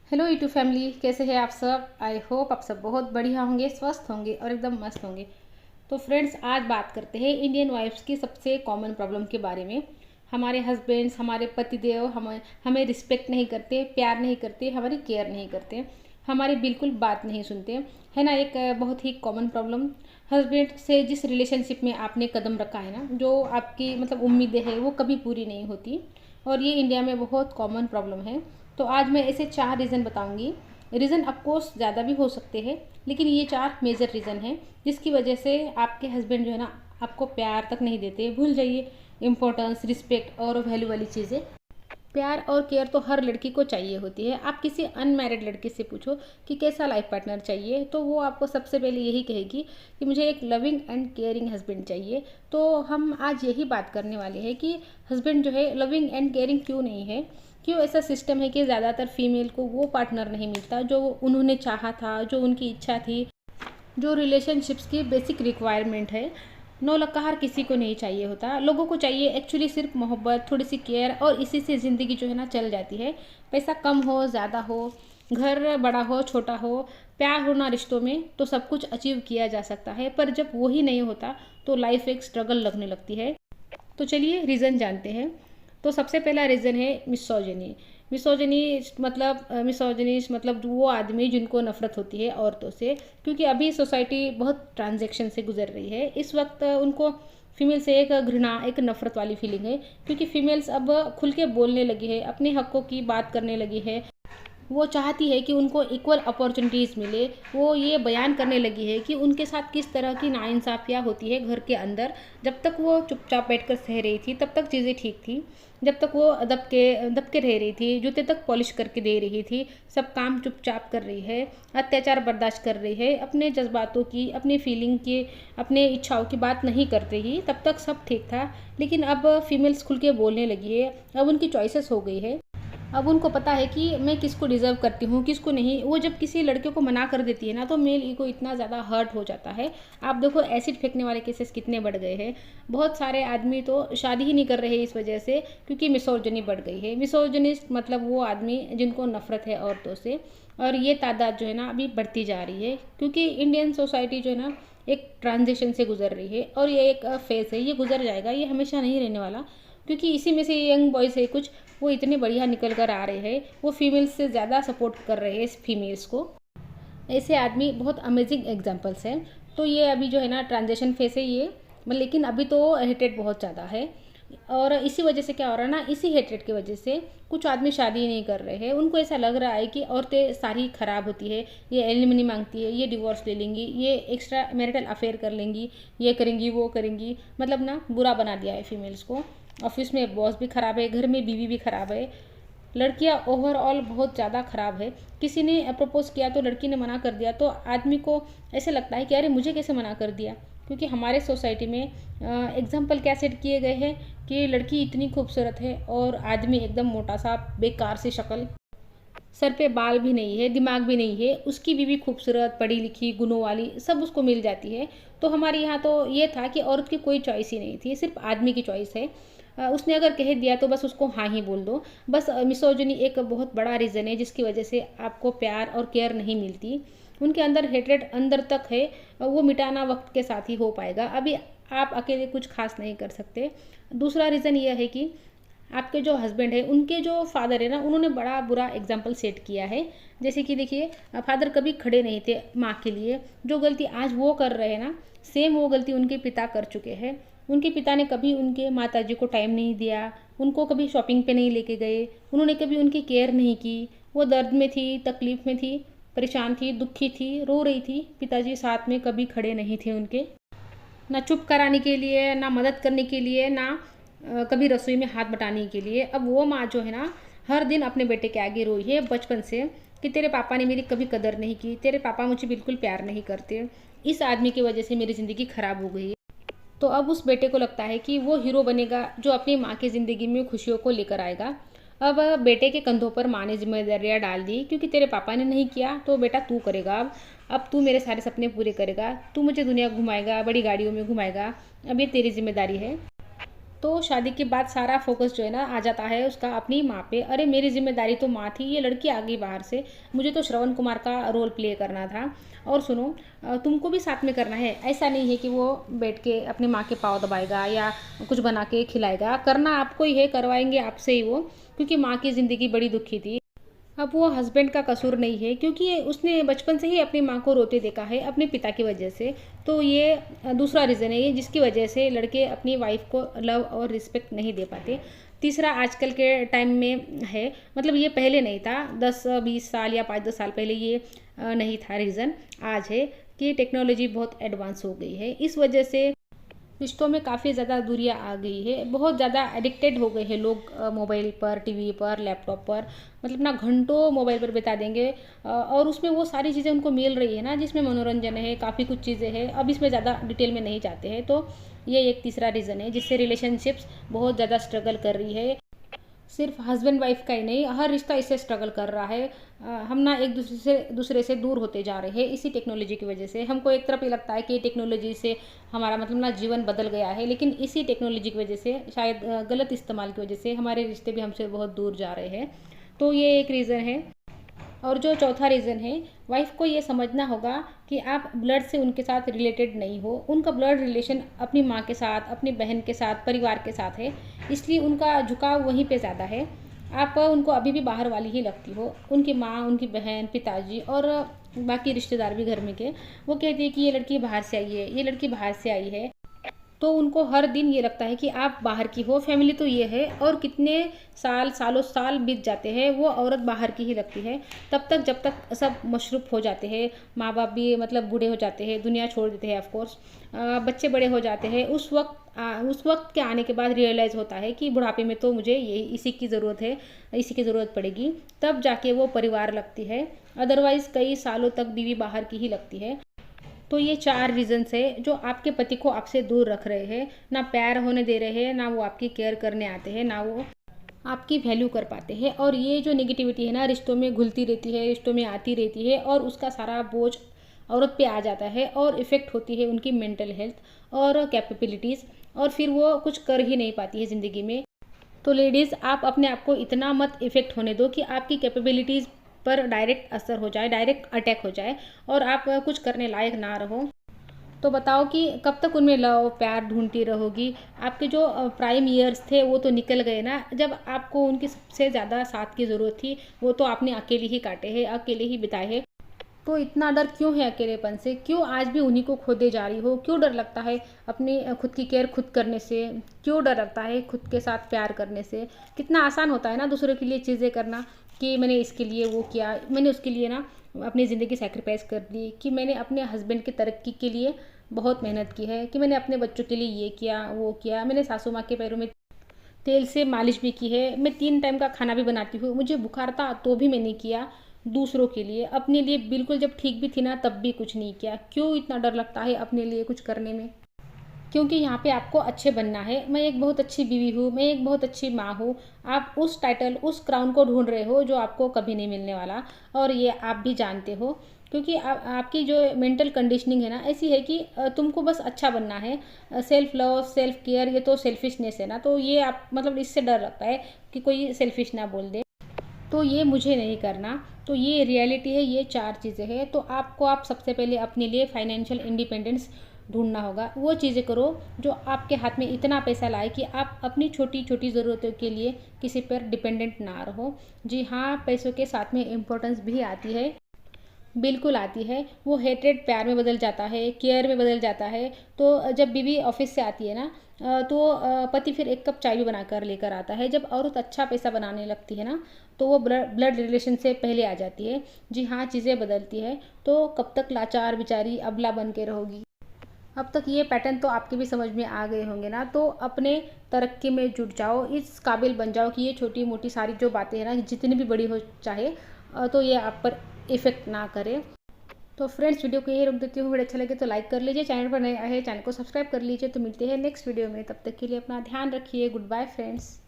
Hello YouTube family, कैसे हैं आप सब। आई होप आप सब बहुत बढ़िया होंगे, स्वस्थ होंगे और एकदम मस्त होंगे। तो फ्रेंड्स, आज बात करते हैं इंडियन वाइफ्स की सबसे कॉमन प्रॉब्लम के बारे में। हमारे हस्बैंड्स, हमारे पतिदेव हमें हमें रिस्पेक्ट नहीं करते, प्यार नहीं करते, हमारी केयर नहीं करते, हमारी बिल्कुल बात नहीं सुनते, है ना। एक बहुत ही कॉमन प्रॉब्लम। हस्बैंड से जिस रिलेशनशिप में आपने कदम रखा है ना, जो आपकी मतलब उम्मीदें हैं वो कभी पूरी नहीं होती, और ये इंडिया में बहुत कॉमन प्रॉब्लम है। तो आज मैं ऐसे 4 रीज़न बताऊंगी। रीज़न ऑफकोर्स ज़्यादा भी हो सकते हैं, लेकिन ये 4 मेजर रीज़न हैं जिसकी वजह से आपके हस्बैंड जो है ना आपको प्यार तक नहीं देते। भूल जाइए इम्पोर्टेंस, रिस्पेक्ट और वैल्यू वाली चीज़ें। प्यार और केयर तो हर लड़की को चाहिए होती है। आप किसी अनमैरिड लड़की से पूछो कि कैसा लाइफ पार्टनर चाहिए, तो वो आपको सबसे पहले यही कहेगी कि मुझे एक लविंग एंड केयरिंग हस्बैंड चाहिए। तो हम आज यही बात करने वाले हैं कि हस्बैंड जो है लविंग एंड केयरिंग क्यों नहीं है। क्यों ऐसा सिस्टम है कि ज़्यादातर फीमेल को वो पार्टनर नहीं मिलता जो उन्होंने चाहा था, जो उनकी इच्छा थी, जो रिलेशनशिप्स की बेसिक रिक्वायरमेंट है। नौलखा हर किसी को नहीं चाहिए होता। लोगों को चाहिए एक्चुअली सिर्फ मोहब्बत, थोड़ी सी केयर, और इसी से ज़िंदगी जो है ना चल जाती है। पैसा कम हो ज़्यादा हो, घर बड़ा हो छोटा हो, प्यार होना रिश्तों में तो सब कुछ अचीव किया जा सकता है। पर जब वही नहीं होता तो लाइफ एक स्ट्रगल लगने लगती है। तो चलिए रीज़न जानते हैं। तो सबसे पहला रीज़न है मिसोजिनी। मिसोजिनी मतलब वो आदमी जिनको नफ़रत होती है औरतों से, क्योंकि अभी सोसाइटी बहुत ट्रांजेक्शन से गुजर रही है। इस वक्त उनको फीमेल से एक घृणा, एक नफ़रत वाली फीलिंग है, क्योंकि फीमेल्स अब खुल के बोलने लगी है, अपने हकों की बात करने लगी है। वो चाहती है कि उनको इक्वल अपॉर्चुनिटीज़ मिले। वो ये बयान करने लगी है कि उनके साथ किस तरह की नाइंसाफ़ियाँ होती है घर के अंदर। जब तक वो चुपचाप बैठकर सह रही थी तब तक चीज़ें ठीक थी। जब तक वो दबके रह रही थी, जूते तक पॉलिश करके दे रही थी, सब काम चुपचाप कर रही है, अत्याचार बर्दाश्त कर रही है, अपने जज्बातों की, अपनी फीलिंग की, अपने इच्छाओं की बात नहीं करते ही, तब तक सब ठीक था। लेकिन अब फीमेल्स खुल के बोलने लगी है, अब उनकी चॉइसेस हो गई है। अब उनको पता है कि मैं किसको डिज़र्व करती हूँ, किसको नहीं। वो जब किसी लड़के को मना कर देती है ना, तो मेल ईगो इतना ज़्यादा हर्ट हो जाता है। आप देखो एसिड फेंकने वाले केसेस कितने बढ़ गए हैं। बहुत सारे आदमी तो शादी ही नहीं कर रहे हैं इस वजह से, क्योंकि मिसोजिनी बढ़ गई है। मिसोजिनिस्ट मतलब वो आदमी जिनको नफरत है औरतों से, और ये तादाद जो है ना अभी बढ़ती जा रही है, क्योंकि इंडियन सोसाइटी जो है ना एक ट्रांजिशन से गुजर रही है, और ये एक फेज़ है, ये गुजर जाएगा, ये हमेशा नहीं रहने वाला। क्योंकि इसी में से यंग बॉयज़ है कुछ, वो इतने बढ़िया निकल कर आ रहे हैं, वो फीमेल्स से ज़्यादा सपोर्ट कर रहे हैं इस फीमेल्स को। ऐसे आदमी बहुत अमेजिंग एग्जांपल्स हैं। तो ये अभी जो है ना ट्रांजिशन फेस है ये, लेकिन अभी तो हेटेड बहुत ज़्यादा है। और इसी वजह से क्या हो रहा है ना, इसी हेटेड की वजह से कुछ आदमी शादी नहीं कर रहे हैं। उनको ऐसा लग रहा है कि औरतें सारी ख़राब होती है, ये एलिमनी मांगती है, ये डिवोर्स ले लेंगी, ये एक्स्ट्रा मैरिटल अफेयर कर लेंगी, ये करेंगी वो करेंगी, मतलब ना बुरा बना दिया है फीमेल्स को। ऑफिस में बॉस भी ख़राब है, घर में बीवी भी ख़राब है, लड़कियां ओवरऑल बहुत ज़्यादा ख़राब है। किसी ने प्रपोज़ किया तो लड़की ने मना कर दिया, तो आदमी को ऐसे लगता है कि अरे मुझे कैसे मना कर दिया। क्योंकि हमारे सोसाइटी में एग्जाम्पल क्या सेट किए गए हैं कि लड़की इतनी खूबसूरत है और आदमी एकदम मोटा सा बेकार सी शक्ल, सर पे बाल भी नहीं है, दिमाग भी नहीं है, उसकी बीवी खूबसूरत, पढ़ी लिखी, गुणों वाली, सब उसको मिल जाती है। तो हमारे यहाँ तो ये था कि औरत की कोई चॉइस ही नहीं थी, सिर्फ आदमी की चॉइस है। उसने अगर कह दिया तो बस उसको हाँ ही बोल दो। बस मिसोजिनी एक बहुत बड़ा रीज़न है जिसकी वजह से आपको प्यार और केयर नहीं मिलती। उनके अंदर हेट्रेड अंदर तक है, वो मिटाना वक्त के साथ ही हो पाएगा। अभी आप अकेले कुछ खास नहीं कर सकते। दूसरा रीज़न यह है कि आपके जो हस्बैंड है, उनके जो फादर है ना, उन्होंने बड़ा बुरा एग्जाम्पल सेट किया है। जैसे कि देखिए, फादर कभी खड़े नहीं थे माँ के लिए। जो गलती आज वो कर रहे हैं ना, सेम वो गलती उनके पिता कर चुके हैं। उनके पिता ने कभी उनके माताजी को टाइम नहीं दिया, उनको कभी शॉपिंग पे नहीं लेके गए, उन्होंने कभी उनकी केयर नहीं की। वो दर्द में थी, तकलीफ़ में थी, परेशान थी, दुखी थी, रो रही थी, पिताजी साथ में कभी खड़े नहीं थे उनके। ना चुप कराने के लिए, ना मदद करने के लिए, ना कभी रसोई में हाथ बटाने के लिए। अब वो माँ जो है ना हर दिन अपने बेटे के आगे रोई है बचपन से कि तेरे पापा ने मेरी कभी कदर नहीं की, तेरे पापा मुझे बिल्कुल प्यार नहीं करते, इस आदमी की वजह से मेरी ज़िंदगी ख़राब हो गई है। तो अब उस बेटे को लगता है कि वो हीरो बनेगा जो अपनी माँ की ज़िंदगी में खुशियों को लेकर आएगा। अब बेटे के कंधों पर माँ ने जिम्मेदारियाँ डाल दी, क्योंकि तेरे पापा ने नहीं किया तो बेटा तू करेगा। अब तू मेरे सारे सपने पूरे करेगा, तू मुझे दुनिया घुमाएगा, बड़ी गाड़ियों में घुमाएगा, अब ये तेरी जिम्मेदारी है। तो शादी के बाद सारा फोकस जो है ना आ जाता है उसका अपनी माँ पे। अरे मेरी जिम्मेदारी तो माँ थी, ये लड़की आ गई बाहर से, मुझे तो श्रवण कुमार का रोल प्ले करना था। और सुनो, तुमको भी साथ में करना है। ऐसा नहीं है कि वो बैठ के अपनी माँ के पाँव दबाएगा या कुछ बना के खिलाएगा, करना आपको ही है, करवाएंगे आपसे ही वो, क्योंकि माँ की ज़िंदगी बड़ी दुखी थी। अब वो हस्बैंड का कसूर नहीं है, क्योंकि उसने बचपन से ही अपनी माँ को रोते देखा है अपने पिता की वजह से। तो ये दूसरा रीज़न है ये, जिसकी वजह से लड़के अपनी वाइफ को लव और रिस्पेक्ट नहीं दे पाते। तीसरा आजकल के टाइम में है, मतलब ये पहले नहीं था, 10-20 साल या 5-10 साल पहले ये नहीं था रीज़न। आज है कि टेक्नोलॉजी बहुत एडवांस हो गई है, इस वजह से रिश्तों में काफ़ी ज़्यादा दूरियां आ गई है। बहुत ज़्यादा एडिक्टेड हो गए हैं लोग मोबाइल पर, टीवी पर, लैपटॉप पर, मतलब ना घंटों मोबाइल पर बिता देंगे। और उसमें वो सारी चीज़ें उनको मिल रही है ना, जिसमें मनोरंजन है, काफ़ी कुछ चीज़ें हैं। अब इसमें ज़्यादा डिटेल में नहीं जाते हैं। तो ये एक तीसरा रीज़न है जिससे रिलेशनशिप्स बहुत ज़्यादा स्ट्रगल कर रही है। सिर्फ हस्बैंड वाइफ का ही नहीं, हर रिश्ता इससे स्ट्रगल कर रहा है। हम ना एक दूसरे से दूर होते जा रहे हैं इसी टेक्नोलॉजी की वजह से। हमको एक तरफ ये लगता है कि टेक्नोलॉजी से हमारा मतलब ना जीवन बदल गया है, लेकिन इसी टेक्नोलॉजी की वजह से, शायद गलत इस्तेमाल की वजह से हमारे रिश्ते भी हमसे बहुत दूर जा रहे हैं। तो ये एक रीज़न है। और जो चौथा रीज़न है, वाइफ को ये समझना होगा कि आप ब्लड से उनके साथ रिलेटेड नहीं हो। उनका ब्लड रिलेशन अपनी माँ के साथ, अपनी बहन के साथ, परिवार के साथ है, इसलिए उनका झुकाव वहीं पे ज़्यादा है। आप उनको अभी भी बाहर वाली ही लगती हो। उनकी माँ, उनकी बहन, पिताजी और बाकी रिश्तेदार भी घर में के, वो कहती है कि ये लड़की बाहर से आई है, ये लड़की बाहर से आई है। तो उनको हर दिन ये लगता है कि आप बाहर की हो, फैमिली तो ये है। और कितने सालों साल बीत जाते हैं, वो औरत बाहर की ही लगती है तब तक, जब तक सब मशरूफ़ हो जाते हैं, माँ बाप भी मतलब बूढ़े हो जाते हैं, दुनिया छोड़ देते हैं, ऑफ कोर्स बच्चे बड़े हो जाते हैं। उस वक्त के आने के बाद रियलाइज़ होता है कि बुढ़ापे में तो मुझे यही इसी की ज़रूरत है, इसी की ज़रूरत पड़ेगी, तब जाके वो परिवार लगती है। अदरवाइज़ कई सालों तक बीवी बाहर की ही लगती है। तो ये 4 रीज़न्स है जो आपके पति को आपसे दूर रख रहे हैं। ना प्यार होने दे रहे हैं, ना वो आपकी केयर करने आते हैं, ना वो आपकी वैल्यू कर पाते हैं। और ये जो नेगेटिविटी है ना, रिश्तों में घुलती रहती है, रिश्तों में आती रहती है, और उसका सारा बोझ औरत पे आ जाता है, और इफ़ेक्ट होती है उनकी मेंटल हेल्थ और कैपेबिलिटीज़, और फिर वो कुछ कर ही नहीं पाती है ज़िंदगी में। तो लेडीज़, आप अपने आप को इतना मत इफ़ेक्ट होने दो कि आपकी कैपेबिलिटीज़ पर डायरेक्ट असर हो जाए, डायरेक्ट अटैक हो जाए, और आप कुछ करने लायक ना रहो। तो बताओ कि कब तक उनमें लव प्यार ढूंढती रहोगी। आपके जो प्राइम ईयर्स थे वो तो निकल गए ना, जब आपको उनकी सबसे ज़्यादा साथ की ज़रूरत थी, वो तो आपने अकेले ही काटे हैं, अकेले ही बिताए हैं। तो इतना डर क्यों है अकेलेपन से? क्यों आज भी उन्हीं को खोदे जा रही हो? क्यों डर लगता है अपनी खुद की केयर खुद करने से? क्यों डर लगता है खुद के साथ प्यार करने से? कितना आसान होता है ना दूसरों के लिए चीज़ें करना, कि मैंने इसके लिए वो किया, मैंने उसके लिए ना अपनी ज़िंदगी सेक्रीफाइस कर दी, कि मैंने अपने हस्बैंड की तरक्की के लिए बहुत मेहनत की है, कि मैंने अपने बच्चों के लिए ये किया, वो किया, मैंने सासू माँ के पैरों में तेल से मालिश भी की है, मैं 3 टाइम का खाना भी बनाती हूँ, मुझे बुखार था तो भी मैंने किया। दूसरों के लिए, अपने लिए बिल्कुल जब ठीक भी थी ना तब भी कुछ नहीं किया। क्यों इतना डर लगता है अपने लिए कुछ करने में? क्योंकि यहाँ पे आपको अच्छे बनना है। मैं एक बहुत अच्छी बीवी हूँ, मैं एक बहुत अच्छी माँ हूँ। आप उस टाइटल, उस क्राउन को ढूंढ रहे हो जो आपको कभी नहीं मिलने वाला, और ये आप भी जानते हो। क्योंकि आपकी जो मेंटल कंडीशनिंग है ना ऐसी है कि तुमको बस अच्छा बनना है। सेल्फ लव, सेल्फ केयर, ये तो सेल्फिशनेस है ना, तो ये आप मतलब इससे डर लगता है कि कोई सेल्फिश ना बोल दे, तो ये मुझे नहीं करना। तो ये रियलिटी है, ये 4 चीज़ें हैं। तो आप सबसे पहले अपने लिए फाइनेंशियल इंडिपेंडेंस ढूंढना होगा। वो चीज़ें करो जो आपके हाथ में इतना पैसा लाए कि आप अपनी छोटी छोटी ज़रूरतों के लिए किसी पर डिपेंडेंट ना रहो। जी हाँ, पैसों के साथ में इम्पोर्टेंस भी आती है, बिल्कुल आती है। वो हेट्रेड प्यार में बदल जाता है, केयर में बदल जाता है। तो जब बीवी ऑफिस से आती है ना, तो पति फिर एक कप चाय भी बनाकर लेकर आता है। जब औरत अच्छा पैसा बनाने लगती है ना, तो वो ब्लड रिलेशन से पहले आ जाती है। जी हाँ, चीज़ें बदलती है। तो कब तक लाचार बेचारी अबला बन के रहोगी? अब तक ये पैटर्न तो आपके भी समझ में आ गए होंगे ना। तो अपने तरक्की में जुट जाओ, इस काबिल बन जाओ कि ये छोटी मोटी सारी जो बातें हैं ना, जितनी भी बड़ी हो चाहे, तो ये आप पर इफ़ेक्ट ना करे। तो फ्रेंड्स, वीडियो को यही रोक देती हूँ। वीडियो अच्छा लगे तो लाइक कर लीजिए, चैनल पर नए आए हैं चैनल को सब्सक्राइब कर लीजिए। तो मिलते हैं नेक्स्ट वीडियो में, तब तक के लिए अपना ध्यान रखिए। Goodbye friends.